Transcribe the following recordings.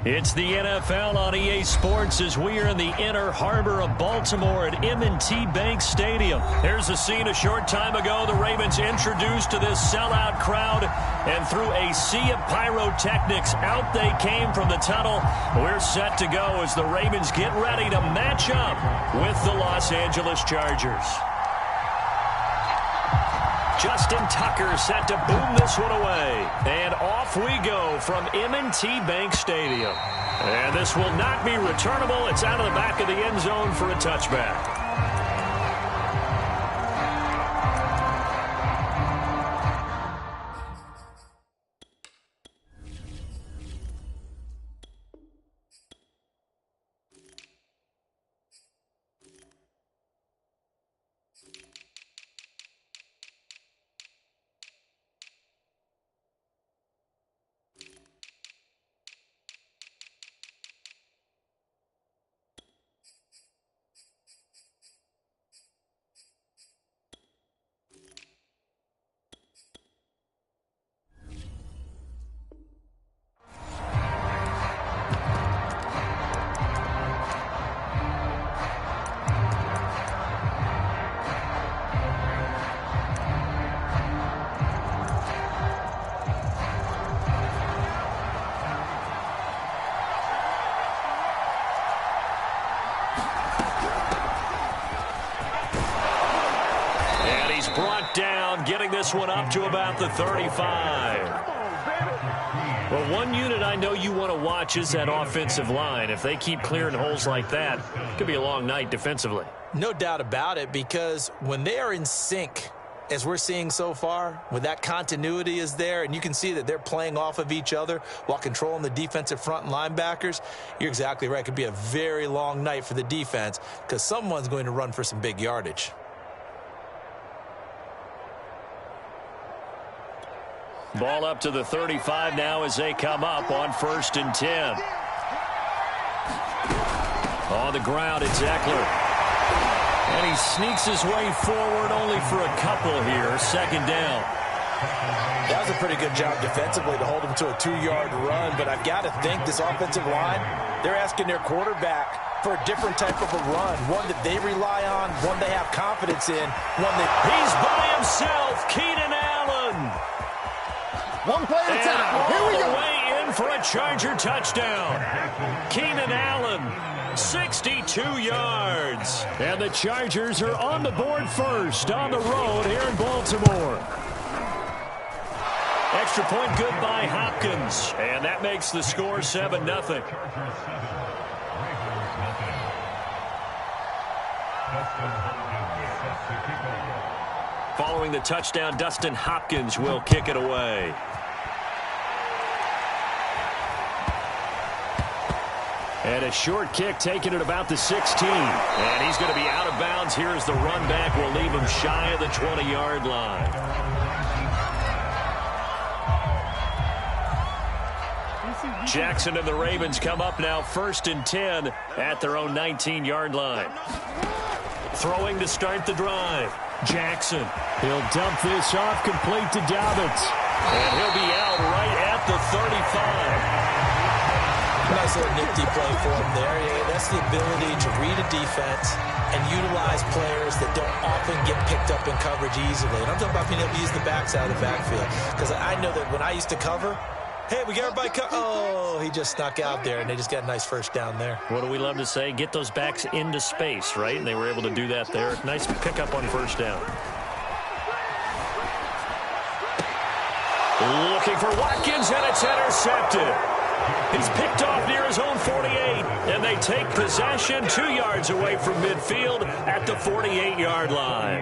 It's the NFL on EA Sports as we are in the inner harbor of Baltimore at M&T Bank Stadium. Here's a scene a short time ago. The Ravens introduced to this sellout crowd, and through a sea of pyrotechnics, out they came from the tunnel. We're set to go as the Ravens get ready to match up with the Los Angeles Chargers. Justin Tucker set to boom this one away. And off we go from M&T Bank Stadium. And this will not be returnable. It's out of the back of the end zone for a touchback. Brought down, getting this one up to about the 35. Well, one unit I know you want to watch is that offensive line. If they keep clearing holes like that, it could be a long night defensively. No doubt about it, because when they are in sync, as we're seeing so far, when that continuity is there, and you can see that they're playing off of each other while controlling the defensive front and linebackers, you're exactly right. It could be a very long night for the defense because someone's going to run for some big yardage. Ball up to the 35 now as they come up on 1st and 10. On the ground, it's Eckler. And he sneaks his way forward only for a couple here. 2nd down. That was a pretty good job defensively to hold him to a 2-yard run, but I've got to think this offensive line, they're asking their quarterback for a different type of a run, one that they rely on, one they have confidence in, one that... He's by himself, Keenan Allen. One play at a time. Here we go. All the way in for a Charger touchdown. Keenan Allen, 62 yards. And the Chargers are on the board first on the road here in Baltimore. Extra point good by Hopkins. And that makes the score 7-0. Following the touchdown, Dustin Hopkins will kick it away. And a short kick taken at about the 16. And he's going to be out of bounds. Here's the run back. We'll leave him shy of the 20-yard line. Jackson and the Ravens come up now 1st and 10 at their own 19-yard line. Throwing to start the drive. Jackson. He'll dump this off complete to Dobbins. And he'll be out right at the 35. Nice little nifty play for him there. Yeah, that's the ability to read a defense and utilize players that don't often get picked up in coverage easily. And I'm talking about being able to use the backs out of the backfield. Because I know that when I used to cover, hey, we got everybody oh, he just snuck out there, and they just got a nice 1st down there. What do we love to say? Get those backs into space, right? And they were able to do that there. Nice pickup on 1st down. Looking for Watkins, and it's intercepted. He's picked off near his own 48, and they take possession 2 yards away from midfield at the 48-yard line.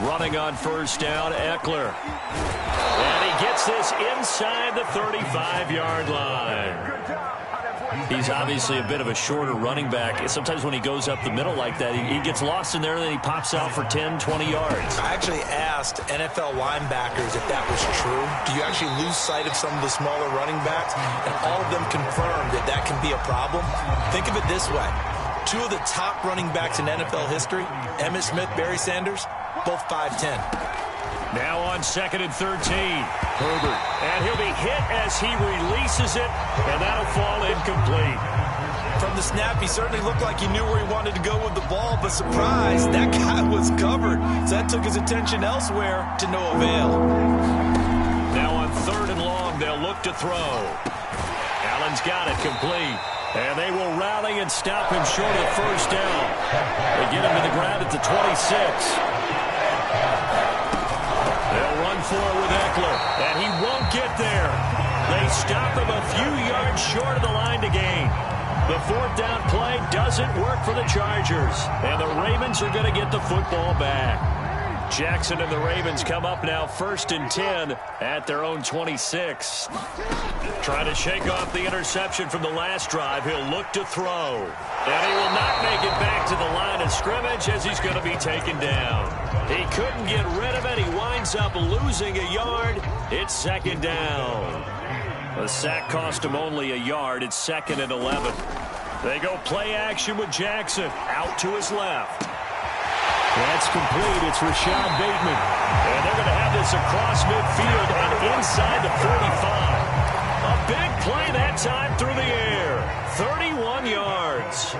Running on 1st down, Eckler. And he gets this inside the 35-yard line. He's obviously a bit of a shorter running back. Sometimes when he goes up the middle like that, he gets lost in there, and then he pops out for 10, 20 yards. I actually asked NFL linebackers if that was true. Do you actually lose sight of some of the smaller running backs? And all of them confirmed that that can be a problem. Think of it this way. Two of the top running backs in NFL history, Emmitt Smith, Barry Sanders, both 5'10". Now on 2nd and 13. Herbert. And he'll be hit as he releases it, and that'll fall incomplete. From the snap, he certainly looked like he knew where he wanted to go with the ball, but surprise, that guy was covered. So that took his attention elsewhere to no avail. Now on 3rd and long, they'll look to throw. Allen's got it complete. And they will rally and stop him short of the first down. They get him to the ground at the 26. They'll run for it with Eckler, and he won't get there. They stop him a few yards short of the line to gain. The 4th down play doesn't work for the Chargers, and the Ravens are going to get the football back. Jackson and the Ravens come up now 1st and 10 at their own 26. Trying to shake off the interception from the last drive. He'll look to throw. And he will not make it back to the line of scrimmage as he's going to be taken down. He couldn't get rid of it. He winds up losing a yard. It's 2nd down. The sack cost him only a yard. It's 2nd and 11. They go play action with Jackson out to his left. That's complete. It's Rashad Bateman. And they're going to have this across midfield and inside the 45. A big play that time through the air. 31 yards.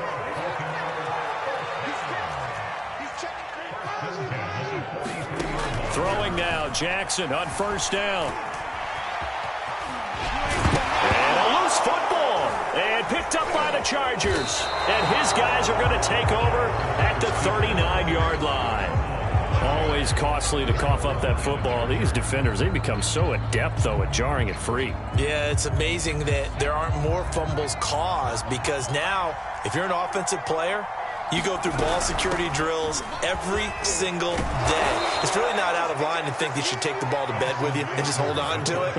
Throwing now, Jackson on 1st down. And a loose football. And picked up by the Chargers. And his guys are going to take over at the 39-yard line. Always costly to cough up that football. These defenders, they become so adept, though, at jarring it free. Yeah, it's amazing that there aren't more fumbles caused, because now, if you're an offensive player, you go through ball security drills every single day. It's really not out of line to think you should take the ball to bed with you and just hold on to it.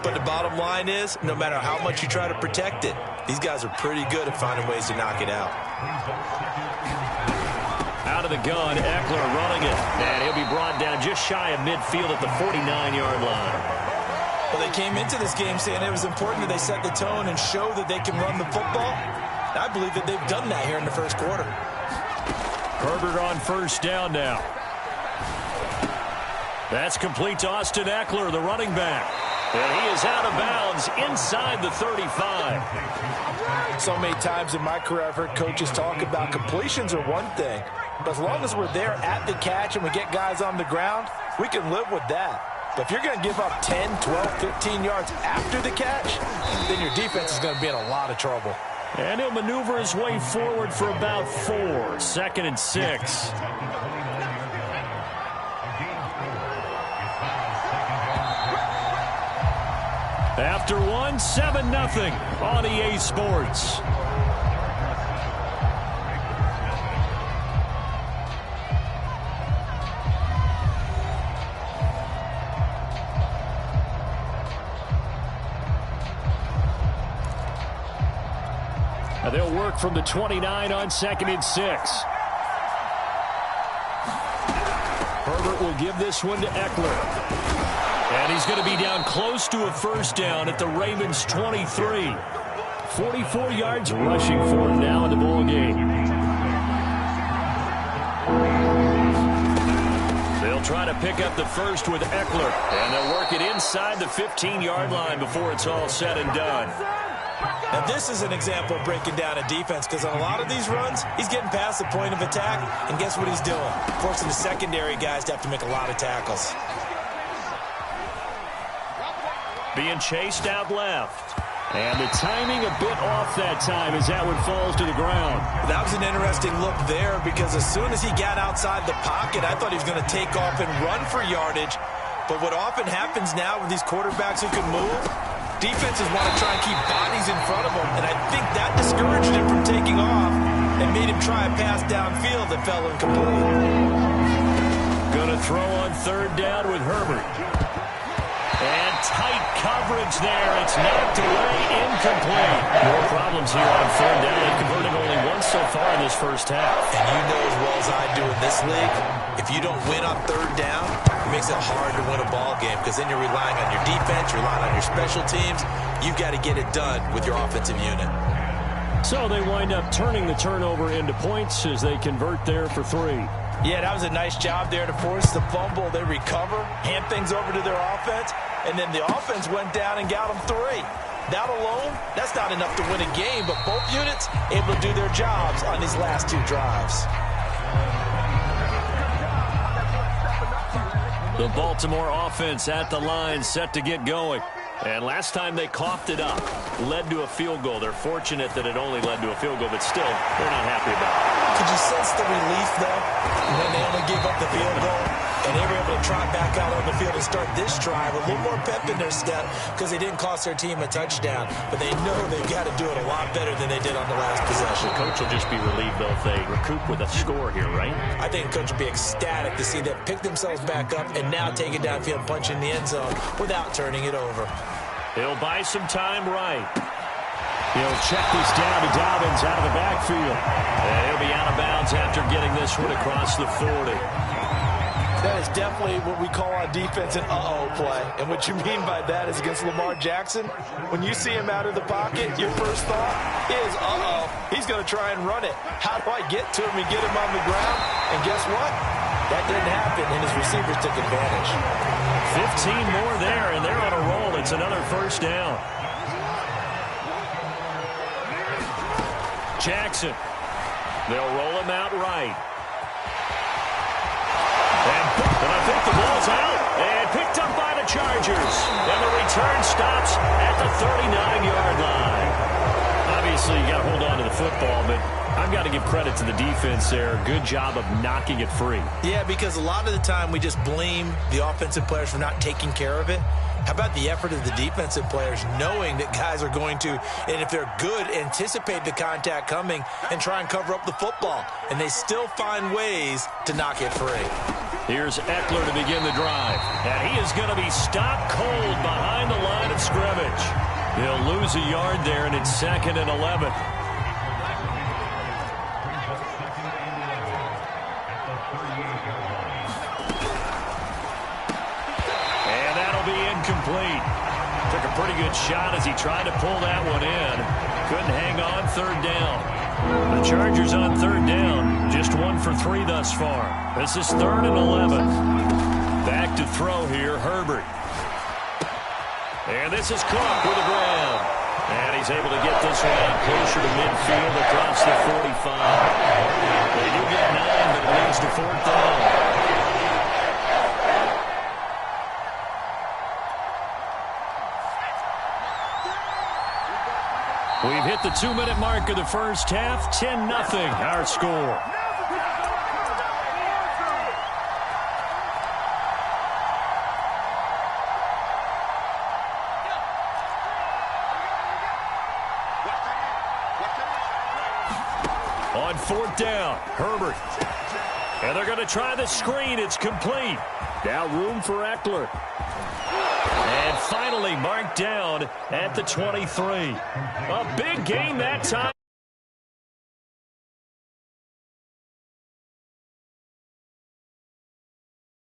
But the bottom line is, no matter how much you try to protect it, these guys are pretty good at finding ways to knock it out. Out of the gun, Eckler running it. And he'll be brought down just shy of midfield at the 49-yard line. Well, they came into this game saying it was important that they set the tone and show that they can run the football. I believe that they've done that here in the first quarter. Herbert on 1st down now. That's complete to Austin Eckler, the running back. And he is out of bounds inside the 35. So many times in my career I've heard coaches talk about completions are one thing, but as long as we're there at the catch and we get guys on the ground, we can live with that. But if you're going to give up 10, 12, 15 yards after the catch, then your defense is going to be in a lot of trouble. And he'll maneuver his way forward for about 4. 2nd and 6. After one, 7-0 on EA Sports. Now they'll work from the 29 on 2nd and 6. Herbert will give this one to Eckler. And he's going to be down close to a 1st down at the Ravens 23. 44 yards rushing for him now in the ball game. They'll try to pick up the first with Eckler. And they'll work it inside the 15-yard line before it's all said and done. Now, this is an example of breaking down a defense, because on a lot of these runs, he's getting past the point of attack, and guess what he's doing? Forcing the secondary guys to have to make a lot of tackles. Being chased out left. And the timing a bit off that time as that one falls to the ground. That was an interesting look there, because as soon as he got outside the pocket, I thought he was going to take off and run for yardage. But what often happens now with these quarterbacks who can move, defenses want to try and keep bodies in front of them, and I think that discouraged him from taking off and made him try a pass downfield that fell incomplete. Going to throw on 3rd down with Herbert. And tight coverage there. It's knocked away, incomplete. More problems here on 3rd down. They've converted only once so far in this first half. And you know as well as I do in this league, if you don't win on 3rd down, it makes it hard to win a ball game, because then you're relying on your defense, you're relying on your special teams. You've got to get it done with your offensive unit. So they wind up turning the turnover into points as they convert there for 3. Yeah, that was a nice job there to force the fumble. They recover, hand things over to their offense, and then the offense went down and got them 3. That alone, that's not enough to win a game, but both units able to do their jobs on these last 2 drives. The Baltimore offense at the line, set to get going. And last time they coughed it up, led to a field goal. They're fortunate that it only led to a field goal, but still, they're not happy about it. Could you sense the relief, though, when they only gave up the field goal and they were able to trot back out on the field and start this drive with a little more pep in their step because they didn't cost their team a touchdown, but they know they've got to do it a lot better than they did on the last possession. The coach will just be relieved, though, if they recoup with a score here, right? I think the coach will be ecstatic to see them pick themselves back up and now take it downfield and punch in the end zone without turning it over. He'll buy some time right. He'll check this down to Dobbins out of the backfield. And he'll be out of bounds after getting this one across the 40. That is definitely what we call on defense an uh-oh play. And what you mean by that is against Lamar Jackson, when you see him out of the pocket, your first thought is, uh-oh, he's going to try and run it. How do I get to him and get him on the ground? And guess what? That didn't happen, and his receivers took advantage. 15 more there, and they're on a roll. It's another first down. Jackson. They'll roll him out right. And I think the ball's out. And picked up by the Chargers. And the return stops at the 39-yard line. Obviously, you got to hold on to the football, but I've got to give credit to the defense there. Good job of knocking it free. Yeah, because a lot of the time we just blame the offensive players for not taking care of it. How about the effort of the defensive players knowing that guys are going to, and if they're good, anticipate the contact coming and try and cover up the football. And they still find ways to knock it free. Here's Eckler to begin the drive. And he is going to be stopped cold behind the line of scrimmage. He'll lose a yard there, and it's 2nd and 11. And that'll be incomplete. Took a pretty good shot as he tried to pull that one in. Couldn't hang on 3rd down. The Chargers on 3rd down. Just 1 for 3 thus far. This is 3rd and 11. Back to throw here, Herbert. And this is Clark with a grab. And he's able to get this one out closer to midfield across the 45. They do get 9, but it leads to 4th down. We've hit the 2-minute mark of the first half. 10-0 our score. On 4th down, Herbert. And they're going to try the screen. It's complete. Now room for Eckler. And finally marked down at the 23. A big game that time.